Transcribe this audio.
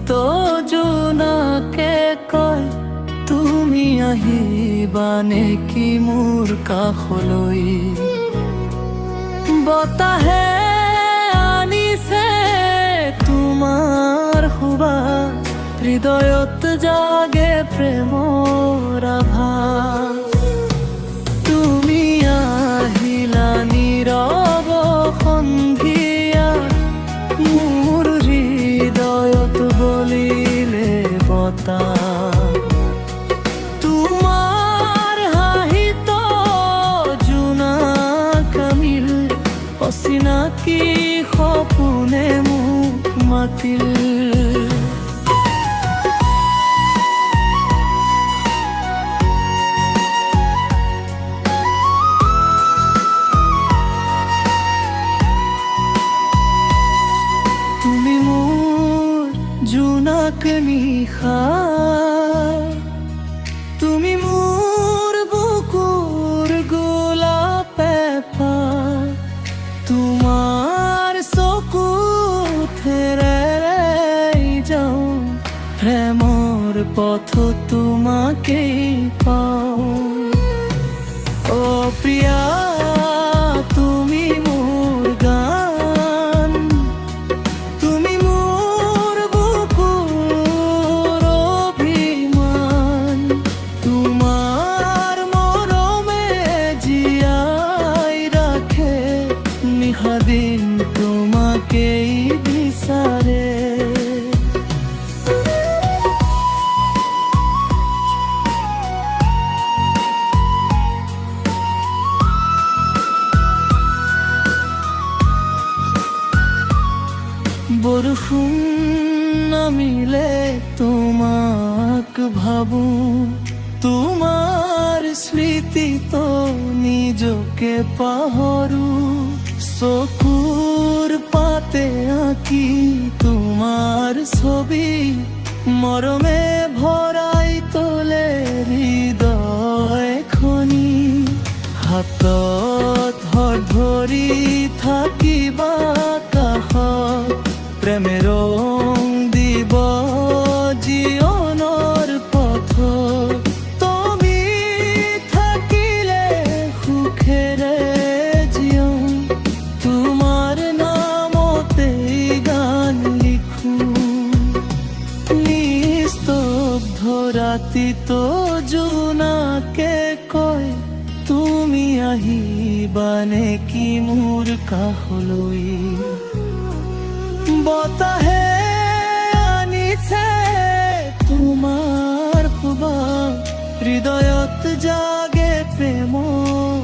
তো জোনাকে কয় তুমি আহিবানে কি মোৰ কাষলৈ। বতাহে আনিছে তোমাৰ সুবাস, হৃদয়ত জাগে প্ৰেমৰ আভাস। তুমি আহিলা নীৰৱ সন্ধিয়া, মোৰ হৃদয়ত বলিলে বতাহ। তোমাৰ হাঁহিত জোনাক আমিল, অচিনাকি সপোনে মোক মাতিল। তুমি মোৰ জোনাক নিশা, তুমি মোৰ বুকুৰ গোলাপ এপাহ, তোমাৰ চকুত হেৰাই যাওঁ, প্ৰেমৰ পথত তোমাকেই পাওঁ। অ প্ৰিয়া তুমি মোৰ গান, তুমি মোৰ বুকুৰ অভিমান, তোমাৰ মৰমে জীয়াই ৰাখে, নিশা দিন তোমাকেই বিচাৰে। বৰষুণ নামিলে তোমাক ভাবো, তোমাৰ স্মৃতিত নিজকে পাহৰো, চকুৰ পাতে আঁকি তোমাৰ ছবি, মৰমে ভৰাই তোলে হৃদয়খনি। হাতত ধৰি থাকিবা কাষত, প্ৰেমে ৰং দিব জীৱনৰ পথত। তুমি থাকিলে সুখেৰে জীয়াম, তোমাৰ নামতেই গান লিখো। নিস্তব্ধ ৰাতিতো জোনাকে কয় তুমি আহিবানে কি মোৰ কাষলৈ। বতাহে আনিছে তোমাৰ সুবাস, হৃদয়ত জাগে প্ৰেমৰ